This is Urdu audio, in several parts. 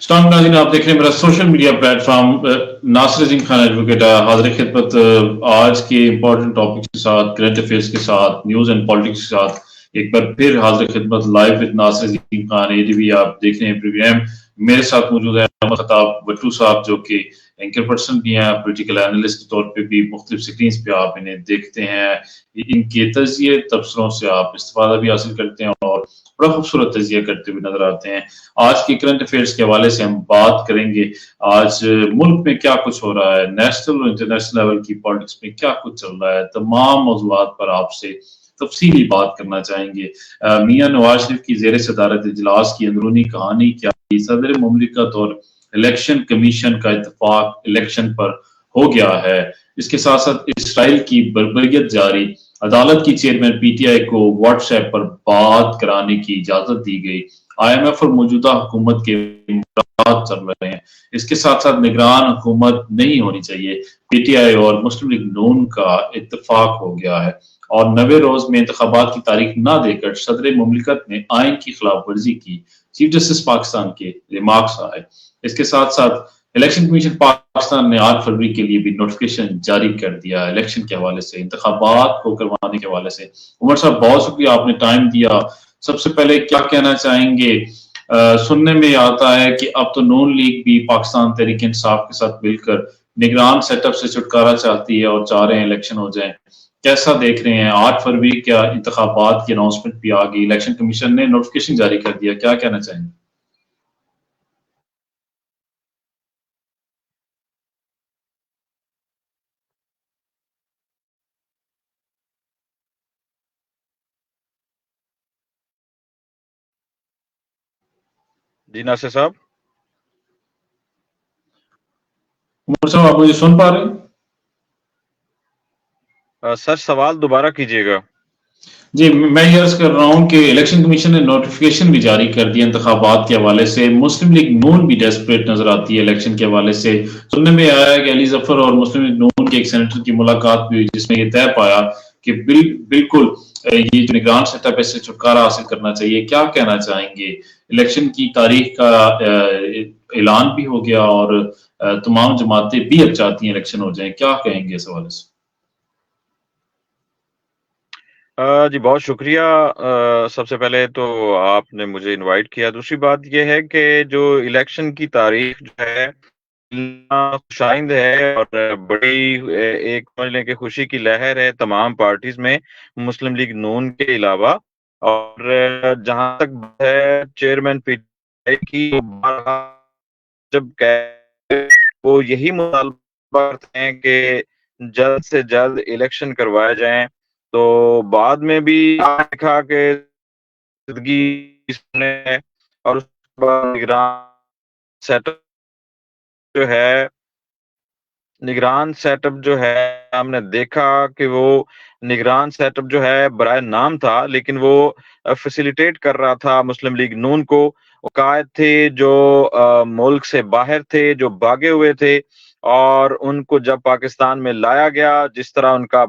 اسلام ناظرین، آپ دیکھ رہے ہیں میرا سوشل میڈیا پلیٹ فارم ناصر عظیم خان ایڈوکیٹ حاضر خدمت آج کے امپورٹنٹ ٹاپکس کے ساتھ، کرنٹ افیئرس کے ساتھ، نیوز اینڈ پالیٹکس کے ساتھ ایک بار پھر حاضر خدمت live with Nasir Azeem Khan ADV آپ دیکھ رہے ہیں پروگرام. میرے ساتھ موجود ہے احمد خطاب بٹو صاحب، جو کہ اینکر پرسن بھی ہیں، پولیٹیکل اینالسٹ کے طور پہ بھی مختلف سکرینز پہ آپ انہیں دیکھتے ہیں. ان کے تجزیے تبصروں سے آپ استفادہ بھی حاصل کرتے ہیں اور بڑا خوبصورت تجزیہ کرتے ہوئے نظر آتے ہیں. آج کی کرنٹ افیئرس کے حوالے سے ہم بات کریں گے آج ملک میں کیا کچھ ہو رہا ہے، نیشنل اور انٹرنیشنل لیول کی پالیٹکس میں کیا کچھ چل رہا ہے. تمام موضوعات پر آپ سے تفصیلی بات کرنا چاہیں گے. میاں نواز شریف کی زیر صدارت اجلاس کی اندرونی کہانی کیا تھی، صدر مملکت اور الیکشن کمیشن کا اتفاق الیکشن پر ہو گیا ہے. اس کے ساتھ ساتھ اسرائیل کی بربریت جاری، عدالت کی چیئرمین PTI کو واٹس ایپ پر بات کرانے کی اجازت دی گئی. IMF اور موجودہ حکومت کے مذاکرات چل رہے ہیں. اس کے ساتھ ساتھ نگران حکومت نہیں ہونی چاہیے، PTI اور مسلم لیگ نون کا اتفاق ہو گیا ہے. اور 90 روز میں انتخابات کی تاریخ نہ دے کر صدر مملکت نے آئین کی خلاف ورزی کی، چیف جسٹس پاکستان کے ریمارکس آئے. اس کے ساتھ ساتھ الیکشن کمیشن پاکستان نے 8 فروری کے لیے بھی نوٹیفیکیشن جاری کر دیا الیکشن کے حوالے سے، انتخابات کو کروانے کے حوالے سے. عمر صاحب بہت شکریہ، آپ نے ٹائم دیا. سب سے پہلے کیا کہنا چاہیں گے؟ سننے میں آتا ہے کہ اب تو نون لیگ بھی پاکستان تحریک انصاف کے ساتھ مل کر نگران سیٹ اپ سے چھٹکارا چاہتی ہے اور چاہ رہے ہیں الیکشن ہو جائیں. کیسا دیکھ رہے ہیں؟ 8 فروری کیا انتخابات کی اناؤنسمنٹ بھی آ گئی، الیکشن کمیشن نے نوٹیفیکیشن جاری کر دیا، کیا کہنا چاہیں گے؟ جی ناصر صاحب. عمر صاحب آپ مجھے سن پا رہے ہیں؟ سر سوال دوبارہ کیجیے گا. جی میں یہ عرض کر رہا ہوں کہ الیکشن کمیشن نے نوٹیفیکیشن بھی جاری کر دیا انتخابات کے حوالے سے. مسلم لیگ نون بھی ڈیسپریٹ نظر آتی ہے الیکشن کے حوالے سے. سننے میں آیا ہے کہ علی ظفر اور مسلم لیگ نون کے ایک سینیٹر کی ملاقات بھی ہوئی، جس میں یہ طے پایا کہ بالکل یہ جو نگران سیٹ اپ ہے اس سے چھٹکارا حاصل کرنا چاہیے. کیا کہنا چاہیں گے؟ الیکشن کی تاریخ کا اعلان بھی ہو گیا اور تمام جماعتیں بھی اب چاہتی ہیں الیکشن ہو جائیں، کیا کہیں گے اس حوالے سے؟ جی بہت شکریہ. سب سے پہلے تو آپ نے مجھے انوائٹ کیا. دوسری بات یہ ہے کہ جو الیکشن کی تاریخ جو ہے خوشائند ہے اور بڑی ایک سمجھ لیں کہ خوشی کی لہر ہے تمام پارٹیز میں، مسلم لیگ نون کے علاوہ. اور جہاں تک ہے چیئرمین PTI کی، جب وہ یہی مطالبہ کرتے ہیں کہ جلد سے جلد الیکشن کروائے جائیں، تو بعد میں بھی دیکھا کہ اور اس کے بعد نگران سیٹ اپ جو ہے ہم نے دیکھا کہ وہ نگران سیٹ اپ جو ہے برائے نام تھا، لیکن وہ فیسیلیٹیٹ کر رہا تھا مسلم لیگ نون کو. قائد تھے جو ملک سے باہر تھے، جو بھاگے ہوئے تھے، اور ان کو جب پاکستان میں لایا گیا، جس طرح ان کا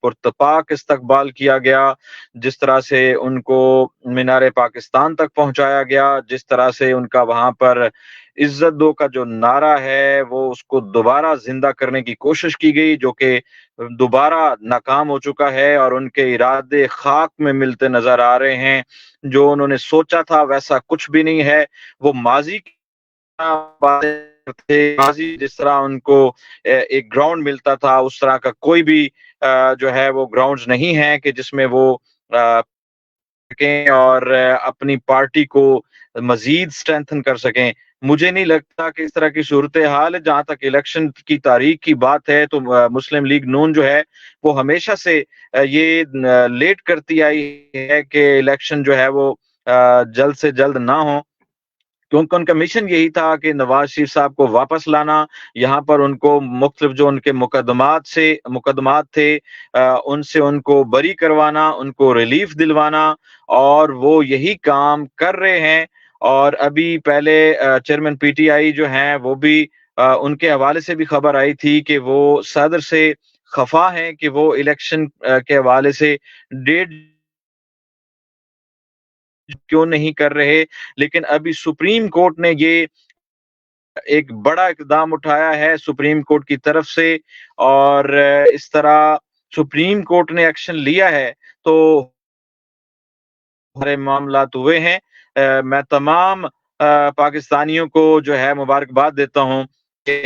پرتپاک استقبال کیا گیا، جس طرح سے ان کو مینار پاکستان تک پہنچایا گیا، جس طرح سے ان کا وہاں پر عزت دو کا جو نعرہ ہے وہ اس کو دوبارہ زندہ کرنے کی کوشش کی گئی، جو کہ دوبارہ ناکام ہو چکا ہے اور ان کے ارادے خاک میں ملتے نظر آ رہے ہیں. جو انہوں نے سوچا تھا ویسا کچھ بھی نہیں ہے. وہ ماضی ماضی جس طرح ان کو ایک گراؤنڈ ملتا تھا، اس طرح کا کوئی بھی جو ہے وہ گراؤنڈز نہیں ہے کہ جس میں وہ اور اپنی پارٹی کو مزید سٹرینتھن کر سکیں. مجھے نہیں لگتا کہ اس طرح کی صورتحال ہے. جہاں تک الیکشن کی تاریخ کی بات ہے تو مسلم لیگ نون جو ہے وہ ہمیشہ سے یہ لیٹ کرتی آئی ہے کہ الیکشن جو ہے وہ جلد سے جلد نہ ہو، کیونکہ ان کا مشن یہی تھا کہ نواز شریف صاحب کو واپس لانا، یہاں پر ان کو مختلف جو ان کے مقدمات تھے ان سے ان کو بری کروانا، ان کو ریلیف دلوانا، اور وہ یہی کام کر رہے ہیں. اور ابھی پہلے چیئرمین PTI جو ہیں وہ بھی ان کے حوالے سے بھی خبر آئی تھی کہ وہ صدر سے خفا ہیں کہ وہ الیکشن کے حوالے سے ڈیٹ کیوں نہیں کر رہے. لیکن ابھی سپریم کورٹ نے یہ ایک بڑا اقدام اٹھایا ہے سپریم کورٹ کی طرف سے، اور اس طرح سپریم کورٹ نے ایکشن لیا ہے تو ہمارے معاملات ہوئے ہیں۔ میں تمام پاکستانیوں کو جو ہے مبارکباد دیتا ہوں کہ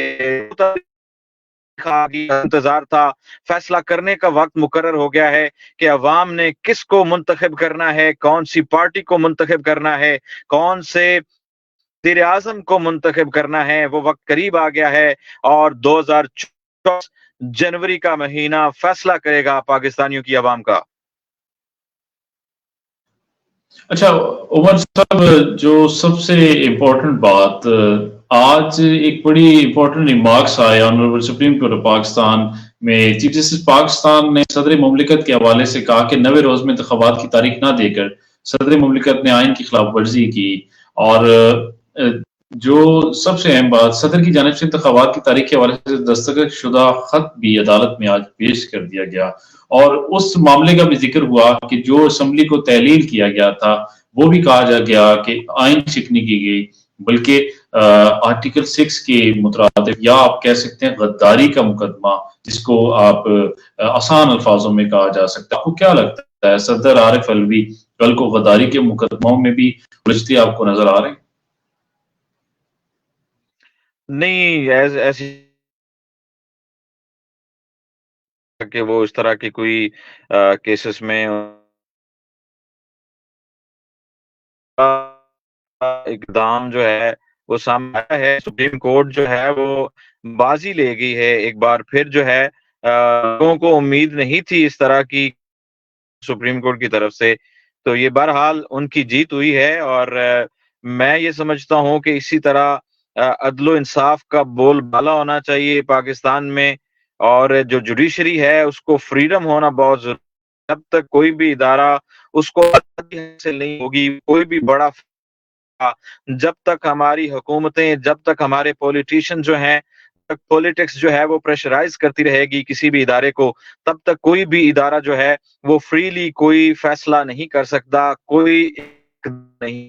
انتظار تھا، فیصلہ کرنے کا وقت مقرر ہو گیا ہے کہ عوام نے کس کو منتخب کرنا ہے، کون سی پارٹی کو منتخب کرنا ہے، کون سے وزیر اعظم کو منتخب کرنا ہے، وہ وقت قریب آ گیا ہے، اور 2024 جنوری کا مہینہ فیصلہ کرے گا پاکستانیوں کی عوام کا۔ اچھا عمر صاحب، جو سب سے امپورٹنٹ بات، آج ایک بڑی امپورٹنٹ ریمارکس آئے honourable supreme court of Pakistan میں۔ چیف جسٹس پاکستان نے صدر مملکت کے حوالے سے کہا کہ 90 روز میں انتخابات کی تاریخ نہ دے کر صدر مملکت نے آئین کی خلاف ورزی کی، اور جو سب سے اہم بات، صدر کی جانب سے انتخابات کی تاریخ کے حوالے سے دستخط شدہ خط بھی عدالت میں آج پیش کر دیا گیا، اور اس معاملے کا بھی ذکر ہوا کہ جو اسمبلی کو تحلیل کیا گیا تھا وہ بھی کہا جا گیا کہ آئین شکنی کی گئی، بلکہ آرٹیکل 6 کے مترادف، یا آپ کہہ سکتے ہیں غداری کا مقدمہ، جس کو آپ آسان الفاظوں میں کہا جا سکتا ہے۔ آپ کو کیا لگتا ہے صدر عارف علوی کل کو غداری کے مقدموں میں بھی الجھتے آپ کو نظر آ رہے ہیں؟ نہیں، ایسی کہ وہ اس طرح کی کوئی کیسز میں اقدام جو ہے وہ سامنے آیا ہے۔ سپریم کورٹ جو ہے وہ بازی لے گئی ہے ایک بار پھر، جو ہے لوگوں کو امید نہیں تھی اس طرح کی سپریم کورٹ کی طرف سے، تو یہ بہرحال ان کی جیت ہوئی ہے، اور میں یہ سمجھتا ہوں کہ اسی طرح عدل و انصاف کا بول بالا ہونا چاہیے پاکستان میں، اور جو جوڈیشری ہے اس کو فریڈم ہونا بہت ضروری ہے۔ جب تک کوئی بھی ادارہ اس کو حاصل نہیں ہوگی، کوئی بھی بڑا، جب تک ہماری حکومتیں، جب تک ہمارے پولیٹیشین جو ہیں، پولیٹکس جو ہے وہ پریشرائز کرتی رہے گی کسی بھی ادارے کو، تب تک کوئی بھی ادارہ جو ہے وہ فریلی کوئی فیصلہ نہیں کر سکتا، کوئی نہیں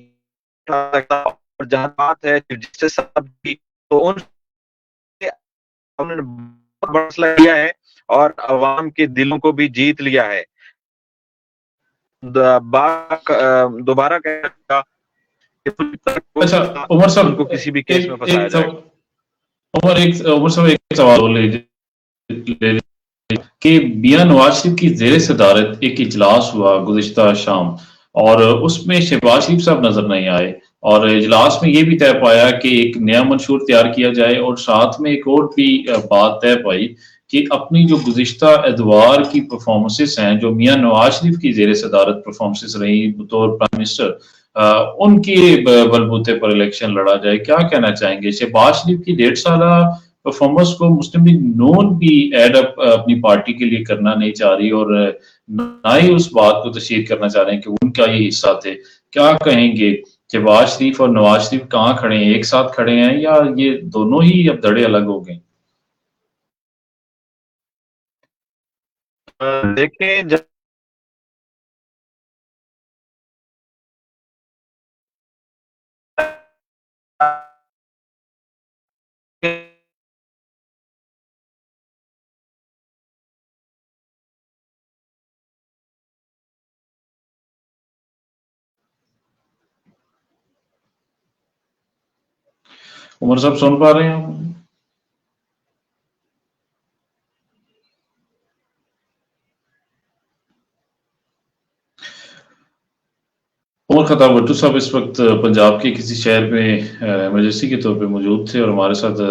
اٹھا سکتا۔ اور جہاں بات ہے جس سے سب کی، تو ان سے ہم نے بہت بڑا فیصلہ کیا ہے اور عوام کے دلوں کو بھی جیت لیا ہے۔ دوبارہ کہا اچھا عمر ان کو صاحب، کسی بھی کیس میں پھنسایا جائے گا۔ عمر صاحب ایک سوال ہو لے کہ میاں نواز شریف کی زیر صدارت ایک اجلاس ہوا گزشتہ شام، اور اس میں شہباز شریف صاحب نظر نہیں آئے، اور اجلاس میں یہ بھی طے پایا کہ ایک نیا منشور تیار کیا جائے، اور ساتھ میں ایک اور بھی بات طے پائی کہ اپنی جو گزشتہ ادوار کی پرفارمنسز ہیں، جو میاں نواز شریف کی زیر صدارت پرفارمنسز رہی بطور پرائم منسٹر، ان کے بلبوتے پر الیکشن لڑا جائے۔ کیا کہنا چاہیں گے؟ شہباز شریف کی 1.5 سالہ پرفارمنس کو مسلم لیگ نون بھی ایڈ اپ اپنی پارٹی کے لیے کرنا نہیں چاہ رہی، اور نہ ہی اس بات کو تشہیر کرنا چاہ رہے ہیں کہ ان کا یہ حصہ تھے۔ کیا کہیں گے؟ شہباز شریف اور نواز شریف کہاں کھڑے ہیں؟ ایک ساتھ کھڑے ہیں یا یہ دونوں ہی اب دھڑے الگ ہو گئے؟ دیکھیں، جب عمر صاحب سن پا رہے ہیں؟ عمر خطاب بٹو صاحب اس وقت پنجاب کے کسی شہر میں ایمرجنسی کے طور پہ موجود تھے، اور ہمارے ساتھ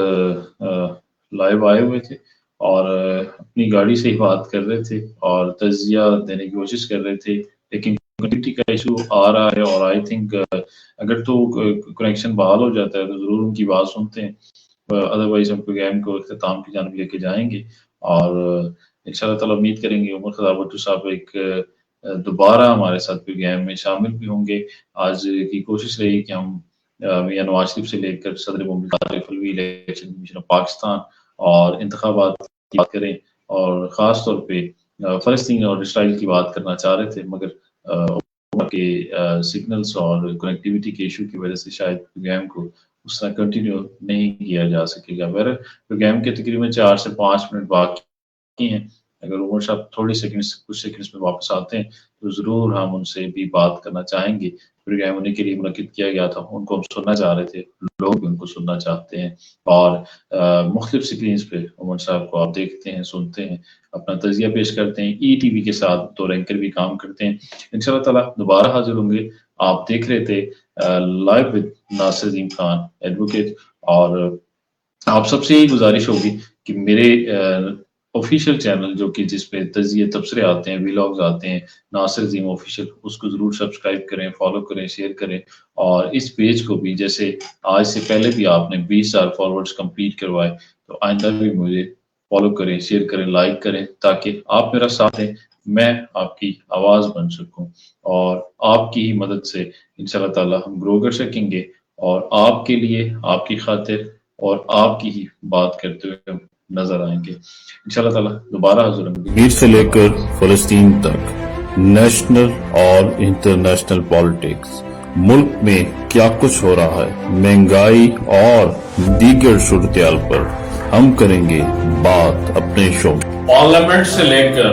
لائیو آئے ہوئے تھے، اور اپنی گاڑی سے ہی بات کر رہے تھے اور تجزیہ دینے کی کوشش کر رہے تھے، لیکن کنیکٹیوٹی کا ایشو آ رہا ہے، اور آئی تھنک اگر تو کنیکشن بحال ہو جاتا ہے تو ضرور ان کی بات سنتے ہیں، ادروائز ہم پروگرام کو اختتام کی جانب لے کے جائیں گے، اور ان شاء اللہ تعالیٰ امید کریں گے عمر خطاب بٹو صاحب ایک دوبارہ ہمارے ساتھ پروگرام میں شامل بھی ہوں گے۔ آج کی کوشش رہی کہ ہم میاں نواز شریف سے لے کر صدر مملکت Arif Alvi, election commission of Pakistan اور انتخابات کی بات کریں، اور خاص طور پہ فلسطین اور اسرائیل کی بات کرنا چاہ رہے تھے، مگر کے سگنلز اور کنیکٹیوٹی کے ایشو کی وجہ سے شاید پروگرام کو اس طرح کنٹینیو نہیں کیا جا سکے گا. پروگرام کے تقریباً 4 سے 5 منٹ باقی ہیں. اگر عمر صاحب تھوڑی کچھ سیکنڈز میں واپس آتے ہیں تو ضرور ہم ان سے بھی بات کرنا چاہیں گے. پروگرام انہیں کے لیے منعقد کیا گیا تھا, ان کو ہم سننا چاہ رہے تھے, لوگ بھی ان کو سننا چاہتے ہیں, اور مختلف سکرینز پہ عمر صاحب کو آپ دیکھتے ہیں, سنتے ہیں, اپنا تجزیہ پیش کرتے ہیں, ای ٹی وی کے ساتھ تو اینکر بھی کام کرتے ہیں. انشاءاللہ تعالیٰ دوبارہ حاضر ہوں گے. آپ دیکھ رہے تھے live with Nasir Azeem Khan advocate, اور آپ سب سے یہی گزارش ہوگی کہ میرے آفیشیل چینل جو کہ جس پہ تجزیے تبصرے آتے ہیں, ویلاگز آتے ہیں, ناصر عظیم آفیشیل, اس کو ضرور سبسکرائب کریں, فالو کریں, شیئر کریں. اور اس پیج کو بھی جیسے آج سے پہلے بھی آپ نے 20,000 فالوورز کمپلیٹ کروائے, تو آئندہ بھی مجھے فالو کریں, شیئر کریں, لائک کریں, تاکہ آپ میرا ساتھ دیں, میں آپ کی آواز بن سکوں, اور آپ کی ہی مدد سے انشاءاللہ تعالی ہم گرو کر سکیں گے, اور آپ کے لیے, آپ کی خاطر اور آپ کی ہی بات کرتے ہوئے نظر آئیں گے. انشاءاللہ تعالی دوبارہ حضور ہوں گے. کشمیر سے لے کر فلسطین تک نیشنل اور انٹرنیشنل پالیٹکس, ملک میں کیا کچھ ہو رہا ہے, مہنگائی اور دیگر صورتحال پر ہم کریں گے بات اپنے شو. پارلیمنٹ سے لے کر